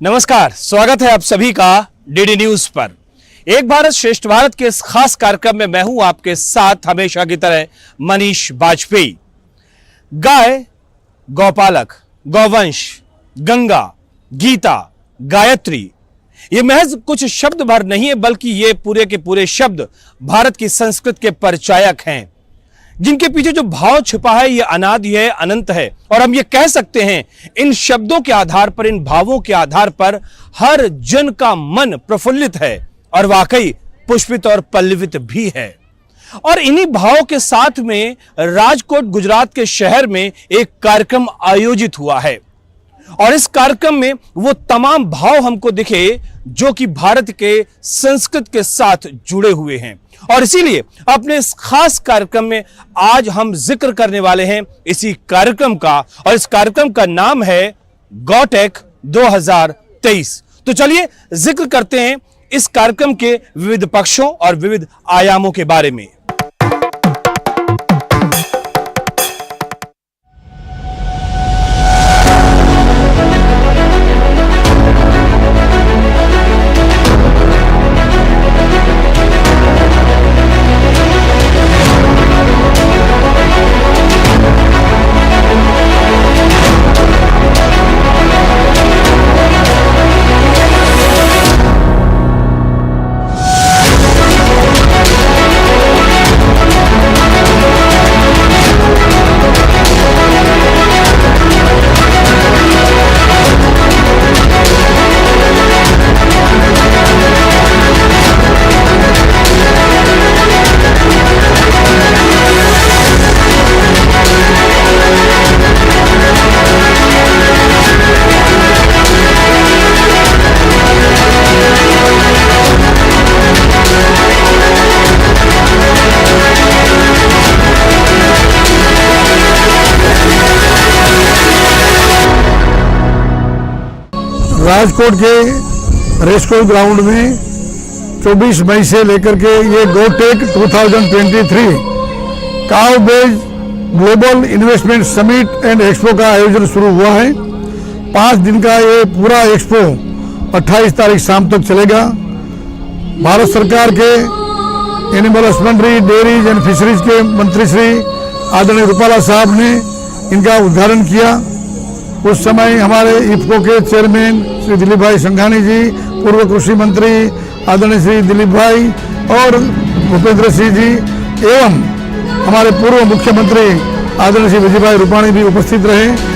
नमस्कार, स्वागत है आप सभी का डीडी न्यूज पर। एक भारत श्रेष्ठ भारत के इस खास कार्यक्रम में मैं हूं आपके साथ हमेशा की तरह मनीष बाजपेयी। गाय, गौपालक, गौवंश, गंगा, गीता, गायत्री, ये महज कुछ शब्द भर नहीं है, बल्कि ये पूरे के पूरे शब्द भारत की संस्कृत के परिचायक हैं, जिनके पीछे जो भाव छिपा है ये अनादि है, अनंत है। और हम ये कह सकते हैं इन शब्दों के आधार पर, इन भावों के आधार पर हर जन का मन प्रफुल्लित है और वाकई पुष्पित और पल्लवित भी है। और इन्हीं भावों के साथ में राजकोट गुजरात के शहर में एक कार्यक्रम आयोजित हुआ है और इस कार्यक्रम में वो तमाम भाव हमको दिखे जो कि भारत के संस्कृत के साथ जुड़े हुए हैं। और इसीलिए अपने इस खास कार्यक्रम में आज हम जिक्र करने वाले हैं इसी कार्यक्रम का, और इस कार्यक्रम का नाम है गौटेक 2023। तो चलिए जिक्र करते हैं इस कार्यक्रम के विविध पक्षों और विविध आयामों के बारे में। राजकोट के रेसकोर्स ग्राउंड में 24 मई से लेकर के ये गोटेक 2023 काव बेज global investment summit and expo का आयोजन शुरू हुआ है। 5 दिन का ये पूरा एक्सपो 28 तारीख शाम तक चलेगा। भारत सरकार के animal husbandry, dairies and fisheries के मंत्री श्री आदरणीय रूपाला साहब ने इनका उद्घाटन किया। उस समय हमारे इफ्को के चेयरमैन श्री दिलीप भाई संघानी जी, पूर्व कृषि मंत्री आदरणीय श्री दिलीप भाई और भूपेंद्र सिंह जी एवं हमारे पूर्व मुख्यमंत्री आदरणीय श्री विजय भाई रूपाणी भी उपस्थित रहे।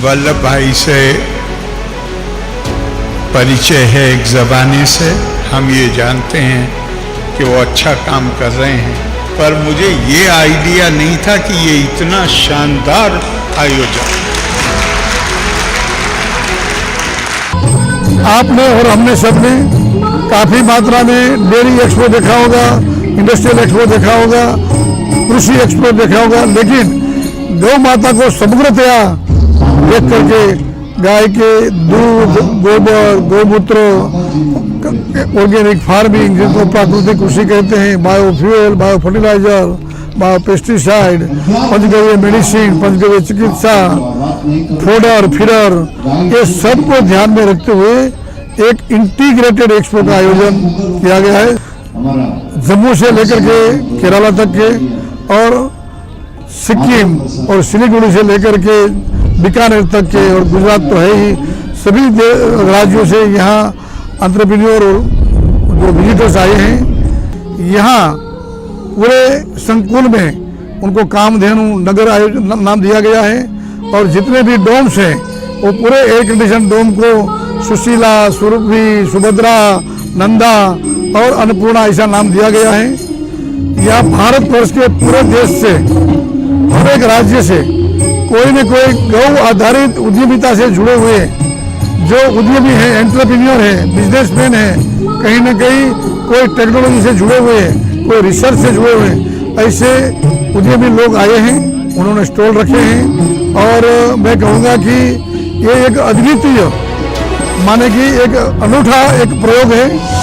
वल्लभ भाई से परिचय है एक ज़बानी से, हम ये जानते हैं कि वो अच्छा काम कर रहे हैं, पर मुझे ये आइडिया नहीं था कि ये इतना शानदार आयोजन। आपने और हमने सबने काफी मात्रा में डेयरी एक्सपो देखा होगा, इंडस्ट्रियल एक्सपो देखा होगा, कृषि एक्सपो देखा होगा, लेकिन गौ माता को समग्रतया देख करके गाय के दूध, गोबर, गौमूत्र, ऑर्गेनिक फार्मिंग जिनको प्राकृतिक कृषि कहते हैं, biofuel, bio fertilizer, bio pesticide, panchagavya medicine, panchagavya चिकित्सा, फोडर, फिडर, ये सब को ध्यान में रखते हुए एक इंटीग्रेटेड एक्सपो का आयोजन किया गया है। जम्मू से लेकर के केरला तक के और सिक्किम और सिलीगुड़ी से लेकर के बीकानेर तक के और गुजरात तो है ही, सभी राज्यों से यहाँ एंटरप्रेन्योर और जो विजिटर्स आए हैं। यहाँ पूरे संकुल में उनको कामधेनु नगर आयोजन नाम दिया गया है और जितने भी डोम्स हैं वो पूरे एयर कंडीशन डोम को सुशीला, सुरभि, सुभद्रा, नंदा और अन्नपूर्णा ऐसा नाम दिया गया है। यहाँ भारतवर्ष के पूरे देश से, हर एक राज्य से कोई न कोई गौ आधारित उद्यमिता से जुड़े हुए जो उद्यमी हैं, एंटरप्रेन्योर हैं, बिजनेसमैन हैं, कहीं न कहीं कोई टेक्नोलॉजी से जुड़े हुए हैं, कोई रिसर्च से जुड़े हुए हैं, ऐसे उद्यमी लोग आए हैं। उन्होंने स्टॉल रखे हैं और मैं कहूँगा कि ये एक अद्वितीय माने कि एक अनूठा एक प्रयोग है।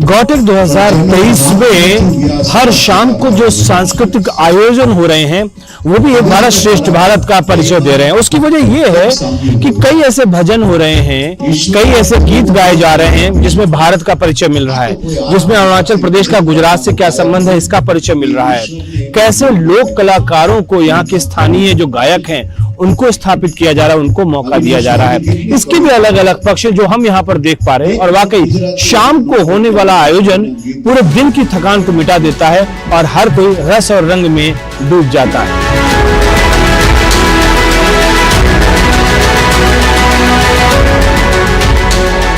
गौटेक 2023 में हर शाम को जो सांस्कृतिक आयोजन हो रहे हैं वो भी एक भारत श्रेष्ठ भारत का परिचय दे रहे हैं। उसकी वजह ये है कि कई ऐसे भजन हो रहे हैं, कई ऐसे गीत गाए जा रहे हैं जिसमें भारत का परिचय मिल रहा है, जिसमें अरुणाचल प्रदेश का गुजरात से क्या संबंध है इसका परिचय मिल रहा है। कैसे लोक कलाकारों को, यहाँ के स्थानीय जो गायक हैं उनको स्थापित किया जा रहा है, उनको मौका दिया जा रहा है। इसके भी अलग अलग पक्ष जो हम यहाँ पर देख पा रहे हैं और वाकई शाम को होने वाला आयोजन पूरे दिन की थकान को मिटा देता है और हर कोई रस और रंग में डूब जाता है।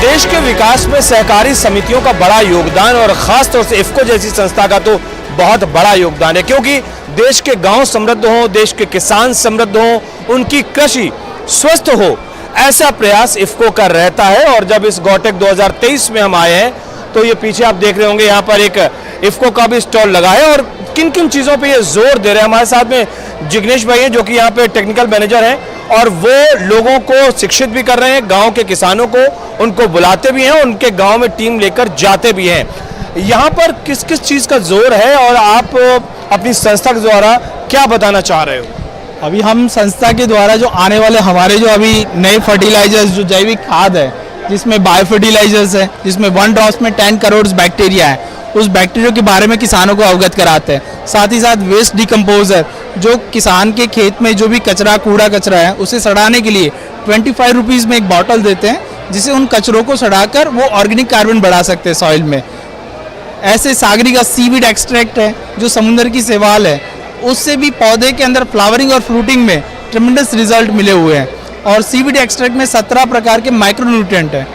देश के विकास में सहकारी समितियों का बड़ा योगदान और खास तौर से इफ्को जैसी संस्था का तो बहुत बड़ा योगदान है, क्योंकि देश के गांव समृद्ध हों, देश के किसान समृद्ध हों, उनकी कृषि स्वस्थ हो, ऐसा प्रयास इफ्को का रहता है। और जब इस गौटेक 2023 में हम आए हैं तो ये पीछे आप देख रहे होंगे यहाँ पर एक इफ्को का भी स्टॉल लगा है और किन किन चीज़ों पे ये जोर दे रहे हैं। हमारे साथ में जिग्नेश भाई हैं जो कि यहाँ पे टेक्निकल मैनेजर हैं और वो लोगों को शिक्षित भी कर रहे हैं, गाँव के किसानों को उनको बुलाते भी हैं, उनके गाँव में टीम लेकर जाते भी हैं। यहाँ पर किस किस चीज़ का जोर है और आप अपनी संस्था के द्वारा क्या बताना चाह रहे हो? अभी हम संस्था के द्वारा जो आने वाले हमारे जो अभी नए फर्टिलाइजर्स, जो जैविक खाद है, जिसमें बायो फर्टिलाइजर्स है, जिसमें 1 ड्रॉप्स में 10 करोड़ बैक्टीरिया है, उस बैक्टीरिया के बारे में किसानों को अवगत कराते हैं। साथ ही साथ वेस्ट डिकम्पोजर, जो किसान के खेत में जो भी कचरा, कूड़ा कचरा है, उसे सड़ाने के लिए 25 रुपीज़ में एक बॉटल देते हैं, जिसे उन कचरों को सड़ाकर वो ऑर्गेनिक कार्बन बढ़ा सकते हैं सॉइल में। ऐसे सागरी का सीवीड एक्सट्रैक्ट है जो समुद्र की शैवाल है, उससे भी पौधे के अंदर फ्लावरिंग और फ्रूटिंग में ट्रेमेंडस रिजल्ट मिले हुए हैं। और सीवीड एक्सट्रैक्ट में 17 प्रकार के माइक्रोन्यूट्रिएंट हैं।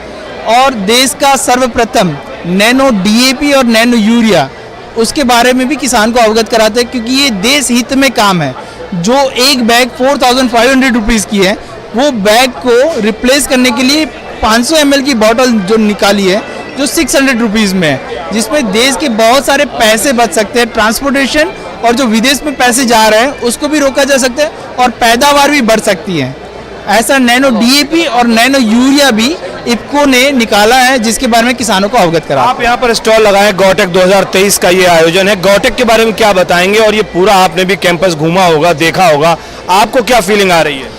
और देश का सर्वप्रथम नैनो डीएपी और नैनो यूरिया, उसके बारे में भी किसान को अवगत कराते हैं, क्योंकि ये देश हित में काम है। जो एक बैग 4500 रुपीज़ की है, वो बैग को रिप्लेस करने के लिए 500 ml की बॉटल जो निकाली है, जो 600 रुपीज़ में है, जिसमें देश के बहुत सारे पैसे बच सकते हैं। ट्रांसपोर्टेशन और जो विदेश में पैसे जा रहे हैं उसको भी रोका जा सकता है और पैदावार भी बढ़ सकती है। ऐसा नैनो डीएपी और नैनो यूरिया भी इफ्को ने निकाला है, जिसके बारे में किसानों को अवगत करा। आप यहाँ पर स्टॉल लगाए, गौटेक 2023 का ये आयोजन है, गौटेक के बारे में क्या बताएंगे? और ये पूरा आपने भी कैंपस घूमा होगा, देखा होगा, आपको क्या फीलिंग आ रही है?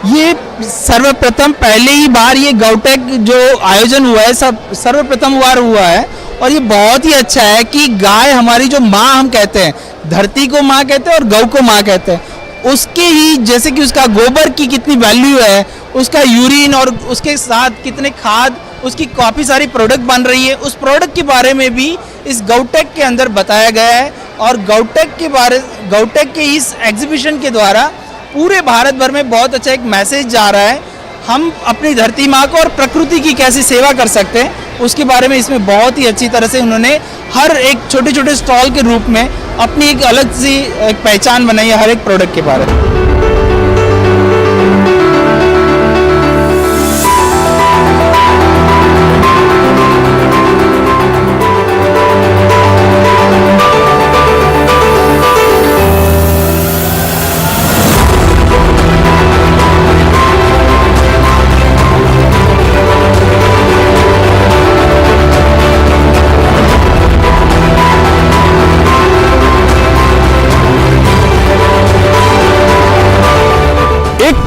ये सर्वप्रथम पहले ही बार ये गौटेक जो आयोजन हुआ है, सर्वप्रथम बार हुआ है। और ये बहुत ही अच्छा है कि गाय हमारी जो माँ हम कहते हैं, धरती को माँ कहते हैं और गौ को माँ कहते हैं, उसके ही जैसे कि उसका गोबर की कितनी वैल्यू है, उसका यूरिन और उसके साथ कितने खाद, उसकी काफ़ी सारी प्रोडक्ट बन रही है, उस प्रोडक्ट के बारे में भी इस गौटेक के अंदर बताया गया है। और गौटेक के इस एग्जीबिशन के द्वारा पूरे भारत भर में बहुत अच्छा एक मैसेज जा रहा है। हम अपनी धरती माँ को और प्रकृति की कैसी सेवा कर सकते हैं, उसके बारे में इसमें बहुत ही अच्छी तरह से उन्होंने हर एक छोटे छोटे स्टॉल के रूप में अपनी एक अलग सी एक पहचान बनाई है हर एक प्रोडक्ट के बारे में।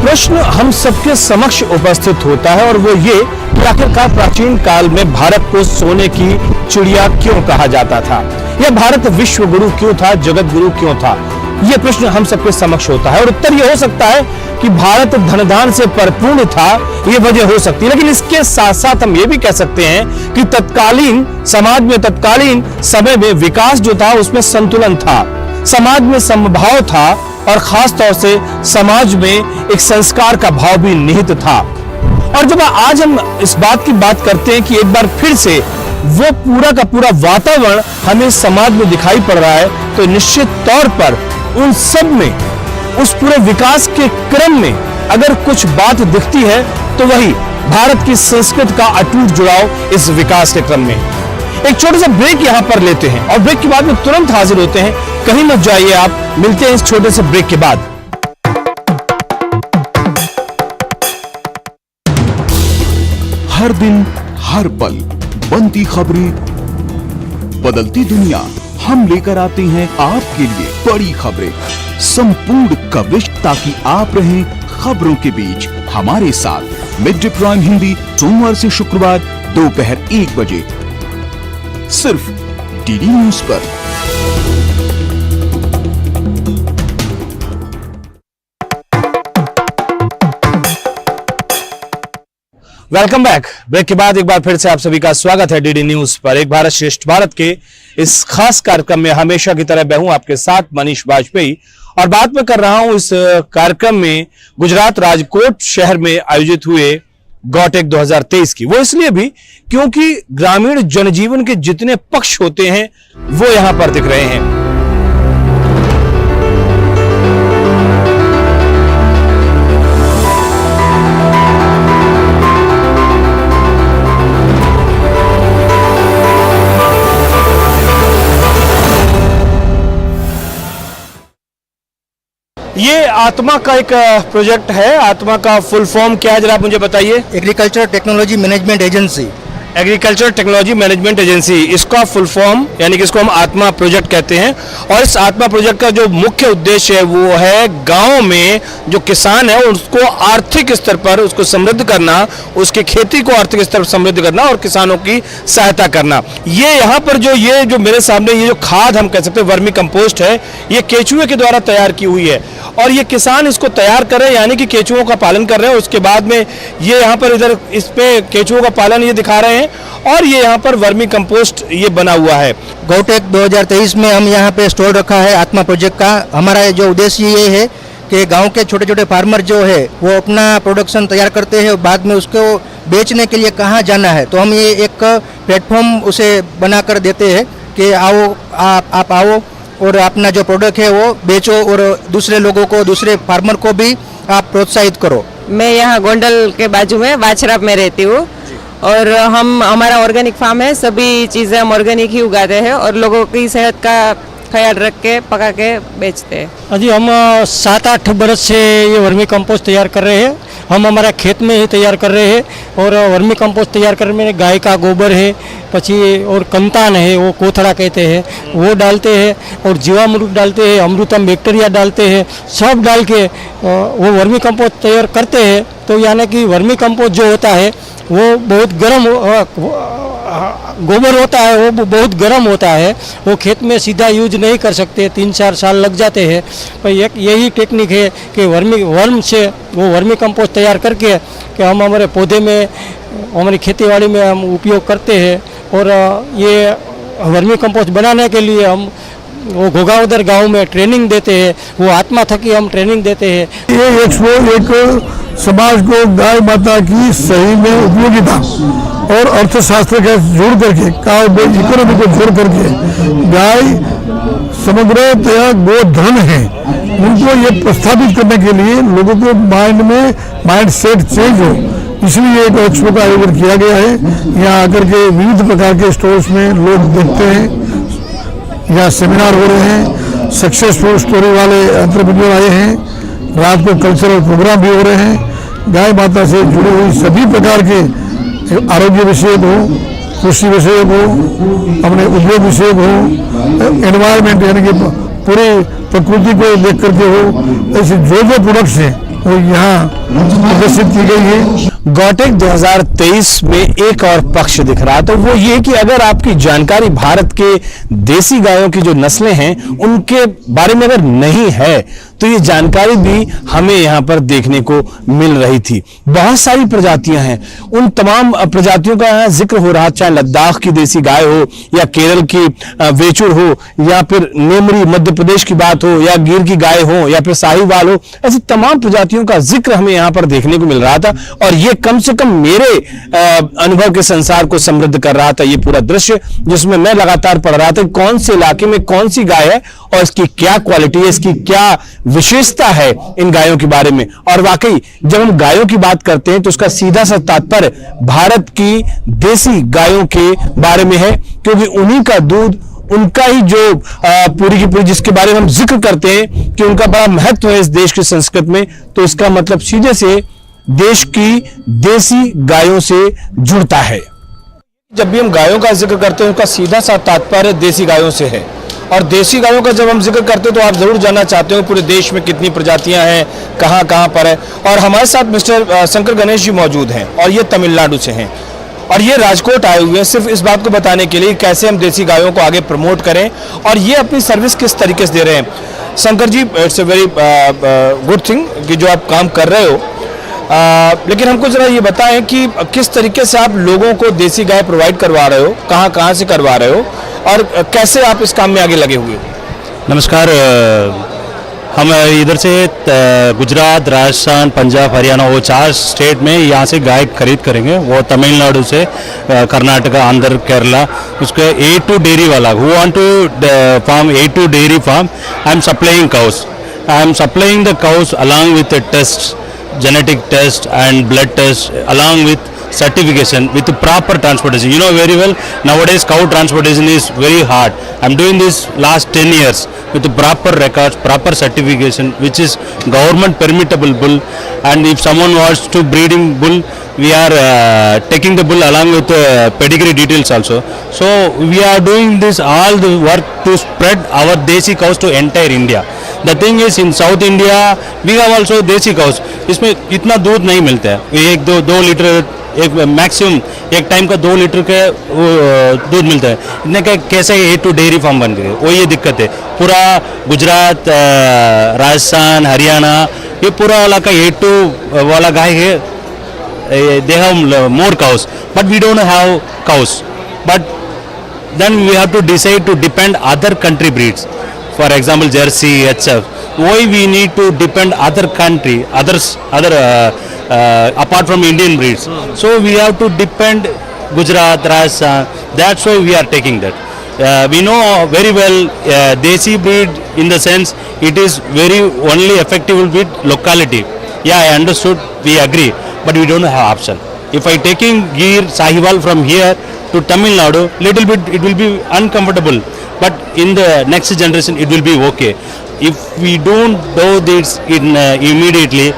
प्रश्न हम सबके समक्ष उपस्थित होता है और वो ये कि आखिरकार प्राचीन काल में भारत को सोने की चिड़िया क्यों कहा जाता था, या भारत विश्व गुरु क्यों था, जगत गुरु क्यों था? ये प्रश्न हम सबके समक्ष होता है और उत्तर ये हो सकता है कि भारत धनदान से परिपूर्ण था, ये वजह हो सकती है। लेकिन इसके साथ साथ हम ये भी कह सकते हैं कि तत्कालीन समाज में, तत्कालीन समय में विकास जो था उसमें संतुलन था, समाज में समभाव था और खास तौर से समाज में एक संस्कार का भाव भी निहित था। और जब आज हम इस बात की बात करते हैं कि एक बार फिर से वो पूरा का पूरा वातावरण हमें समाज में दिखाई पड़ रहा है, तो निश्चित तौर पर उन सब में, उस पूरे विकास के क्रम में अगर कुछ बात दिखती है तो वही भारत की संस्कृति का अटूट जुड़ाव इस विकास के क्रम में। एक छोटा सा ब्रेक यहां पर लेते हैं और ब्रेक के बाद में तुरंत हाजिर होते हैं। कहीं मत जाइए आप, मिलते हैं इस छोटे से ब्रेक के बाद। हर दिन हर पल बनती खबरें, बदलती दुनिया, हम लेकर आते हैं आपके लिए बड़ी खबरें, संपूर्ण कवरेज, ताकि आप रहें खबरों के बीच हमारे साथ। मिड डे प्राइम हिंदी सोमवार से शुक्रवार दोपहर 1 बजे सिर्फ डीडी न्यूज पर। Welcome back. ब्रेक के बाद एक बार फिर से आप सभी का स्वागत है डीडी न्यूज पर। एक भारत श्रेष्ठ भारत के इस खास कार्यक्रम में हमेशा की तरह मैं हूं आपके साथ मनीष बाजपेयी, और बात मैं कर रहा हूं इस कार्यक्रम में गुजरात राजकोट शहर में आयोजित हुए गौटेक 2023 की। वो इसलिए भी क्योंकि ग्रामीण जनजीवन के जितने पक्ष होते हैं वो यहां पर दिख रहे हैं। ये आत्मा का एक प्रोजेक्ट है। आत्मा का फुल फॉर्म क्या है, जरा आप मुझे बताइए। Agriculture technology management agency. Agriculture technology management agency, इसका फुल फॉर्म यानी कि इसको हम आत्मा प्रोजेक्ट कहते हैं। और इस आत्मा प्रोजेक्ट का जो मुख्य उद्देश्य है वो है गांव में जो किसान है उसको आर्थिक स्तर पर उसको समृद्ध करना, उसकी खेती को आर्थिक स्तर पर समृद्ध करना और किसानों की सहायता करना। ये यहाँ पर जो मेरे सामने ये जो खाद हम कह सकते हैं वर्मी कंपोस्ट है, ये केचुए के द्वारा तैयार की हुई है और ये किसान इसको तैयार कर रहे हैं, यानी कि केचुओं का पालन कर रहे हैं। उसके बाद में ये यहाँ पर इधर इस पे केचुओं का पालन ये दिखा रहे हैं और ये यहाँ पर वर्मी कंपोस्ट ये बना हुआ है। गौटेक 2023 में हम यहाँ पे स्टॉल रखा है आत्मा प्रोजेक्ट का। हमारा जो उद्देश्य ये है कि गांव के छोटे छोटे फार्मर जो है वो अपना प्रोडक्शन तैयार करते हैं और बाद में उसको बेचने के लिए कहाँ जाना है, तो हम ये एक प्लेटफॉर्म उसे बनाकर देते हैं कि आओ आप आओ और अपना जो प्रोडक्ट है वो बेचो और दूसरे लोगों को, दूसरे फार्मर को भी आप प्रोत्साहित करो। मैं यहाँ गोंडल के बाजू में वाछराप में रहती हूँ और हमारा ऑर्गेनिक फार्म है। सभी चीज़ें हम ऑर्गेनिक ही उगाते हैं और लोगों की सेहत का ख्याल रख के पका के बेचते हैं। अजी हम 7-8 बरस से ये वर्मी कंपोस्ट तैयार कर रहे हैं। हम हमारा खेत में ही तैयार कर रहे हैं और वर्मी कंपोस्ट तैयार करने में गाय का गोबर है, पची और कंतान है, वो कोथड़ा कहते हैं, वो डालते हैं और जीवामृत डालते हैं, अमृतम बैक्टीरिया डालते हैं, सब डाल के वो वर्मी कंपोस्ट तैयार करते हैं। तो यानी कि वर्मी कंपोस्ट जो होता है वो बहुत गर्म गोबर होता है, वो बहुत गर्म होता है, वो खेत में सीधा यूज नहीं कर सकते, 3-4 साल लग जाते हैं। पर यही टेक्निक है कि वर्म से वो वर्मी कंपोस्ट तैयार करके कि हम हमारे पौधे में, हमारी खेतीबाड़ी में हम उपयोग करते हैं। और ये वर्मी कंपोस्ट बनाने के लिए हम वो घोगावदर गांव में ट्रेनिंग देते हैं, वो आत्मा थकी हम ट्रेनिंग देते हैं। ये एक समाज को गाय माता की सही में उपयोगिता और अर्थशास्त्र का जोड़ करके, इकोनॉमी को जोड़ करके, गाय समग्रतया गोधन है, उनको ये प्रस्थापित करने के लिए लोगों को माइंड सेट चेंज हो, इसलिए एक एक्सपो का आयोजन किया गया है। यहाँ आकर के विविध प्रकार के स्टोर्स में लोग देखते हैं, यहाँ सेमिनार हो रहे हैं, सक्सेसफुल स्टोरी वाले एंटरप्रेन्योर आए हैं, रात को कल्चरल प्रोग्राम भी हो रहे हैं। गाय माता से जुड़ी हुई सभी प्रकार के आरोग्य विषय हो, कृषि विषय हो, अपने उद्योग विषय हो, एनवायरमेंट यानी कि पूरी प्रकृति को देख करके हो, ऐसे जो प्रोडक्ट्स हैं वो यहाँ प्रदर्शित की गई है। गौटेक 2023 में एक और पक्ष दिख रहा, तो वो ये कि अगर आपकी जानकारी भारत के देसी गायों की जो नस्लें हैं उनके बारे में अगर नहीं है तो ये जानकारी भी हमें यहाँ पर देखने को मिल रही थी। बहुत सारी प्रजातियां हैं, उन तमाम प्रजातियों का यहाँ जिक्र हो रहा, चाहे लद्दाख की देसी गाय हो या केरल की वेचुर हो या फिर नेमरी मध्य प्रदेश की बात हो या गिर की गाय हो या फिर साहिवाल हो, ऐसी तमाम प्रजातियों का जिक्र हमें यहाँ पर देखने को मिल रहा था। और ये ये कम से कम मेरे अनुभव के संसार को समृद्ध कर रहा था ये पूरा दृश्य, जिसमें मैं लगातार पढ़ रहा था कौन से इलाके में कौन सी गाय है और इसकी क्या क्वालिटी है, इसकी क्या विशेषता है इन गायों के बारे में। और वाकई जब हम गायों की बात करते हैं तो उसका सीधा सा तात्पर्य भारत की देसी गायों के बारे में है, क्योंकि उन्हीं का दूध, उनका ही जो पूरी की पूरी जिसके बारे में हम जिक्र करते हैं कि उनका बड़ा महत्व है इस देश की संस्कृति में, तो इसका मतलब सीधे से देश की देसी गायों से जुड़ता है। जब भी हम गायों का जिक्र करते हैं उसका सीधा सा तात्पर्य देसी गायों से है। और देसी गायों का जब हम जिक्र करते हैं तो आप जरूर जानना चाहते हो पूरे देश में कितनी प्रजातियां हैं, कहां कहां पर है। और हमारे साथ मिस्टर शंकर गणेश जी मौजूद हैं और ये तमिलनाडु से हैं और ये राजकोट आए हुए हैं सिर्फ इस बात को बताने के लिए कैसे हम देसी गायों को आगे प्रमोट करें और ये अपनी सर्विस किस तरीके से दे रहे हैं। Shankar ji, it's a very good thing कि जो आप काम कर रहे हो, लेकिन हमको जरा ये बताएं कि किस तरीके से आप लोगों को देसी गाय प्रोवाइड करवा रहे हो, कहाँ से करवा रहे हो और कैसे आप इस काम में आगे लगे हुए हो। नमस्कार, हम इधर से गुजरात, राजस्थान, पंजाब, हरियाणा, वो 4 स्टेट में यहाँ से गाय खरीद करेंगे। वो तमिलनाडु से कर्नाटका, आंध्र, केरला, उसके A2 डेयरी वाला who want to farm A2 dairy farm, I am supplying cows, I am supplying the cows along with test, genetic test and blood test along with certification with proper transportation. You know very well nowadays cow transportation is very hard. I'm doing this last 10 years with proper records, proper certification which is government permittable bull, and if someone wants to breeding bull, we are taking the bull along with pedigree details also. So we are doing this all the work to spread our desi cows to entire India. The thing is in South India we have also desi cows. इसमें इतना दूध नहीं मिलता है, 1-2 litre एक maximum एक time का 2 litre का दूध मिलता है। इतने का कैसे A2 डेयरी फार्म बन गए, वो ये दिक्कत है। पूरा गुजरात, राजस्थान, हरियाणा, ये पूरा इलाका A2 वाला गाय है, they have more cows but we don't have cows, but then we have to decide to depend other country breeds, for example Jersey, HF. Why we need to depend other country, apart from Indian breeds? So we have to depend Gujarat, Rajasthan. That's why we are taking that. We know very well desi breed in the sense it is very only effective with locality. Yeah, I understood. We agree, but we don't have option. If I taking Gir Sahiwal from here to Tamil Nadu, little bit it will be uncomfortable. But in the next generation it will be okay. If we don't do this immediately,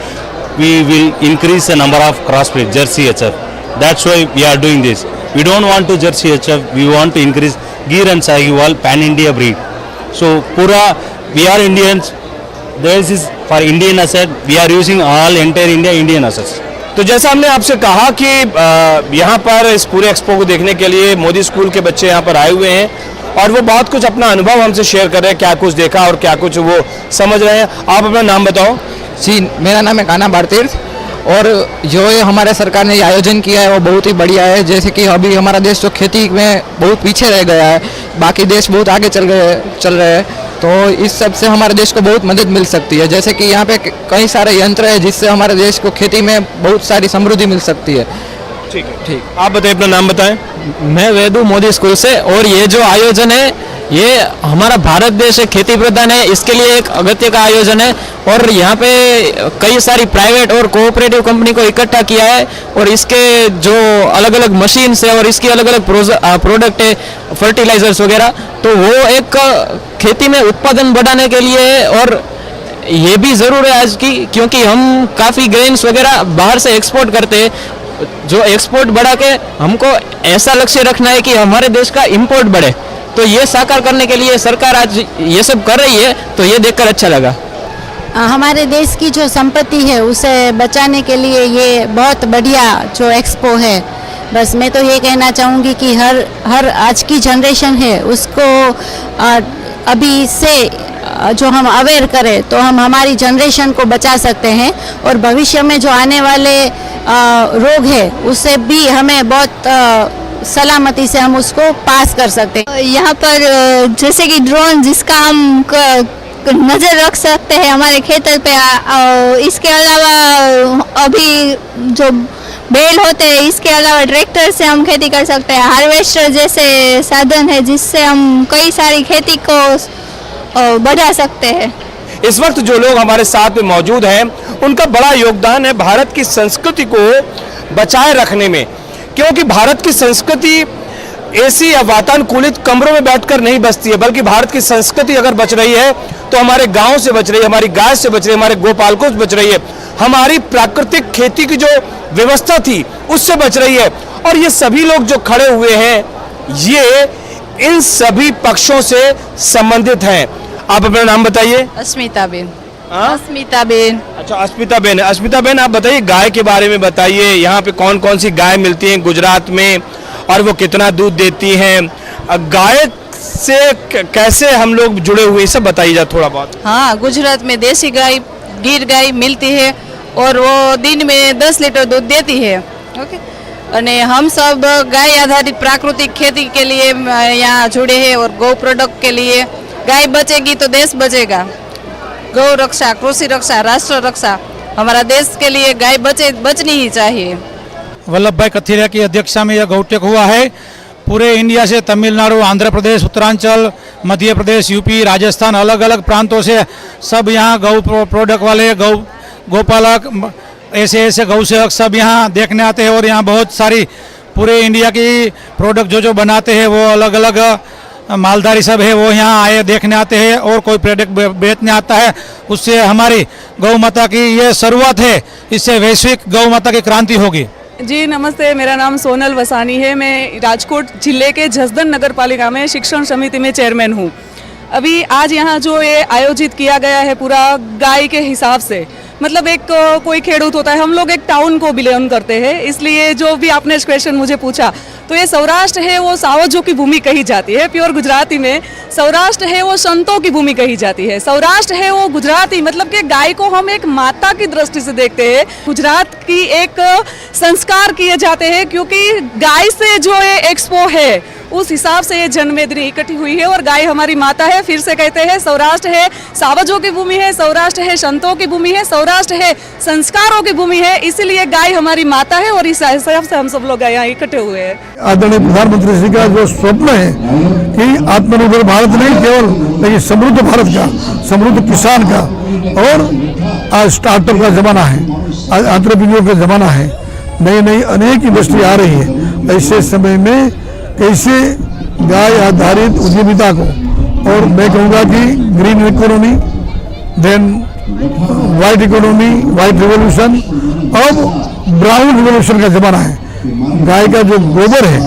we will increase the number of crossbreed Jersey HF. That's why we are doing this. We don't want to Jersey HF. We want to increase Gir and Sahiwal pan India breed. So pura we are Indians. This is for Indian asset. We are using all entire India Indian assets. तो जैसा हमने आपसे कहा कि यहाँ पर इस पूरे एक्सपो को देखने के लिए मोदी स्कूल के बच्चे यहाँ पर आए हुए हैं और वो बहुत कुछ अपना अनुभव हमसे शेयर कर रहे हैं, क्या कुछ देखा और क्या कुछ वो समझ रहे हैं। आप अपना नाम बताओ। जी, मेरा नाम है कान्हा भारतीर्थ और जो ये हमारे सरकार ने आयोजन किया है वो बहुत ही बढ़िया है। जैसे कि अभी हमारा देश जो खेती में बहुत पीछे रह गया है, बाकी देश बहुत आगे चल रहे हैं, तो इस सब से हमारे देश को बहुत मदद मिल सकती है। जैसे कि यहाँ पे कई सारे यंत्र है जिससे हमारे देश को खेती में बहुत सारी समृद्धि मिल सकती है। ठीक है, ठीक। आप बताइए, अपना नाम बताएं। मैं वेदू मोदी स्कूल से, और ये जो आयोजन है ये हमारा भारत देश है खेती प्रधान है, इसके लिए एक अगत्य का आयोजन है और यहाँ पे कई सारी प्राइवेट और कोऑपरेटिव कंपनी को इकट्ठा किया है और इसके जो अलग अलग मशीन है और इसकी अलग अलग प्रोडक्ट है, फर्टिलाइजर्स वगैरह, तो वो एक खेती में उत्पादन बढ़ाने के लिए है। और ये भी ज़रूर है आज की, क्योंकि हम काफ़ी ग्रेन्स वगैरह बाहर से एक्सपोर्ट करते हैं, जो एक्सपोर्ट बढ़ा के हमको ऐसा लक्ष्य रखना है कि हमारे देश का इंपोर्ट बढ़े। तो ये साकार करने के लिए सरकार आज ये सब कर रही है, तो ये देखकर अच्छा लगा। हमारे देश की जो संपत्ति है उसे बचाने के लिए ये बहुत बढ़िया जो एक्सपो है। बस मैं तो ये कहना चाहूँगी कि हर आज की जनरेशन है उसको अभी से जो हम अवेयर करें तो हम हमारी जनरेशन को बचा सकते हैं और भविष्य में जो आने वाले रोग है उससे भी हमें बहुत सलामती से हम उसको पास कर सकते हैं। यहाँ पर जैसे कि ड्रोन जिसका हम नज़र रख सकते हैं हमारे खेतों पे, इसके अलावा अभी जो बैल होते हैं, इसके अलावा ट्रैक्टर से हम खेती कर सकते हैं। हार्वेस्टर जैसे साधन है जिससे हम कई सारी खेती को बढ़ा सकते हैं। इस वक्त जो लोग हमारे साथ में मौजूद हैं उनका बड़ा योगदान है भारत की संस्कृति को बचाए रखने में, क्योंकि भारत की संस्कृति एसी या वातानुकूलित कमरों में बैठकर नहीं बचती है, बल्कि भारत की संस्कृति अगर बच रही है तो हमारे गांव से बच रही है, हमारी गाय से बच रही है, हमारे गोपालकों से बच रही है, हमारी प्राकृतिक खेती की जो व्यवस्था थी उससे बच रही है। और ये सभी लोग जो खड़े हुए हैं ये इन सभी पक्षों से संबंधित हैं। आप अपना नाम बताइए। अस्मिता बेन। अस्मिता बेन। अच्छा, अस्मिता बेन। अस्मिता बेन, आप बताइए गाय के बारे में बताइए, यहाँ पे कौन कौन सी गाय मिलती हैं गुजरात में और वो कितना दूध देती हैं, गाय से कैसे हम लोग जुड़े हुए, सब बताइए थोड़ा बहुत। हाँ, गुजरात में देसी गाय, गिर गाय मिलती है और वो दिन में 10 लीटर दूध देती है। ओके, અને हम सब गाय आधारित प्राकृतिक खेती के लिए यहाँ जुड़े हैं और गौ प्रोडक्ट के लिए। गाय बचेगी तो देश बचेगा। गौ रक्षा, कृषि रक्षा, राष्ट्र रक्षा, हमारा देश के लिए गाय बचनी ही चाहिए। वल्लभ भाई कथीरिया की अध्यक्षता में यह गौटेक हुआ है। पूरे इंडिया से तमिलनाडु, आंध्र प्रदेश, उत्तरांचल, मध्य प्रदेश, यूपी, राजस्थान, अलग अलग प्रांतों से सब यहाँ गौ प्रोडक्ट वाले, गौपालक, ऐसे गौ सेवक सब यहाँ देखने आते हैं। और यहाँ बहुत सारी पूरे इंडिया की प्रोडक्ट जो बनाते हैं वो अलग अलग मालधारी सब है वो यहाँ आए देखने आते हैं और कोई प्रोडक्ट बेचने आता है। उससे हमारी गौ माता की ये शुरुआत है, इससे वैश्विक गौ माता की क्रांति होगी। जी नमस्ते, मेरा नाम सोनल वसानी है। मैं राजकोट जिले के जसदन नगर पालिका में शिक्षण समिति में चेयरमैन हूँ। अभी आज यहाँ जो ये आयोजित किया गया है पूरा गाय के हिसाब से, मतलब एक कोई खेडूत होता है, हम लोग एक टाउन को बिलोंग करते हैं, इसलिए जो भी आपने क्वेश्चन मुझे पूछा तो ये सौराष्ट्र है वो सावजों की भूमि कही जाती है। प्योर गुजराती में सौराष्ट्र है वो संतों की भूमि कही जाती है। सौराष्ट्र है वो गुजराती, मतलब कि गाय को हम एक माता की दृष्टि से देखते हैं। गुजरात की एक संस्कार किए जाते हैं क्योंकि गाय से जो ये एक्सपो है उस हिसाब से ये जनमेदनी इकट्ठी हुई है और गाय हमारी माता है। फिर से कहते हैं सौराष्ट्र है सावजों की भूमि है, सौराष्ट्र है संतों की भूमि है, सौराष्ट्र है संस्कारों की भूमि है, इसीलिए गाय हमारी माता है और इस हिसाब से हम सब लोग यहाँ इकट्ठे हुए हैं। आदरणीय प्रधानमंत्री जी का जो स्वप्न है कि आत्मनिर्भर भारत नहीं केवल, लेकिन समृद्ध भारत का, समृद्ध किसान का, और आज स्टार्टअप का जमाना है, आज एंटरप्रेन्योर का जमाना है, नई नई अनेक इंडस्ट्री आ रही है। ऐसे समय में कैसे गाय आधारित उद्यमिता को, और मैं कहूँगा कि green economy, then white economy, white revolution, अब ब्राउन रिवोल्यूशन का जमाना है। गाय का जो गोबर है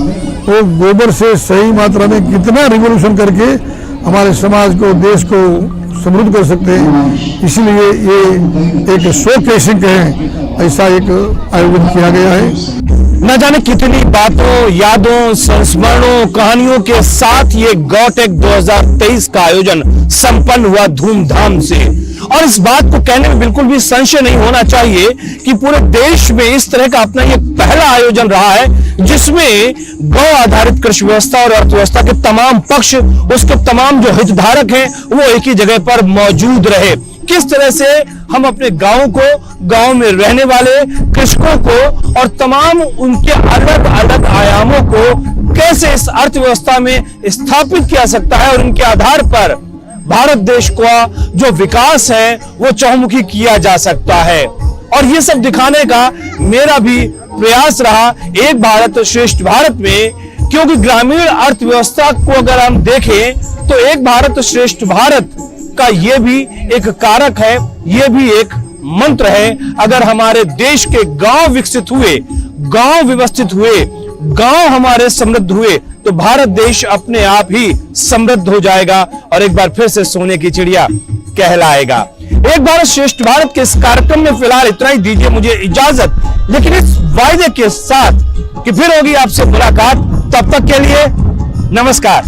वो गोबर से सही मात्रा में कितना रिवोल्यूशन करके हमारे समाज को, देश को समृद्ध कर सकते हैं, इसलिए ये एक शो केसिंग है, ऐसा एक आयोजन किया गया है। न जाने कितनी बातों, यादों, संस्मरणों, कहानियों के साथ ये गौटेक 2023 का आयोजन संपन्न हुआ धूमधाम से। और इस बात को कहने में बिल्कुल भी संशय नहीं होना चाहिए कि पूरे देश में इस तरह का अपना ये पहला आयोजन रहा है जिसमें गौ आधारित कृषि व्यवस्था और अर्थव्यवस्था के तमाम पक्ष, उसके तमाम जो हितधारक हैं वो एक ही जगह पर मौजूद रहे। किस तरह से हम अपने गांव को, गांव में रहने वाले कृषकों को और तमाम उनके अलग अलग आयामों को कैसे इस अर्थव्यवस्था में स्थापित किया सकता है और उनके आधार पर भारत देश का जो विकास है वो चहुमुखी किया जा सकता है। और ये सब दिखाने का मेरा भी प्रयास रहा एक भारत श्रेष्ठ भारत में, क्योंकि ग्रामीण अर्थव्यवस्था को अगर हम देखें तो एक भारत श्रेष्ठ भारत का ये भी एक कारक है, ये भी एक मंत्र है। अगर हमारे देश के गांव विकसित हुए, गांव व्यवस्थित हुए, गांव हमारे समृद्ध हुए तो भारत देश अपने आप ही समृद्ध हो जाएगा और एक बार फिर से सोने की चिड़िया कहलाएगा। एक भारत श्रेष्ठ भारत के इस कार्यक्रम में फिलहाल इतना ही, दीजिए मुझे इजाजत, लेकिन इस वायदे के साथ कि फिर होगी आपसे मुलाकात। तब तक के लिए नमस्कार।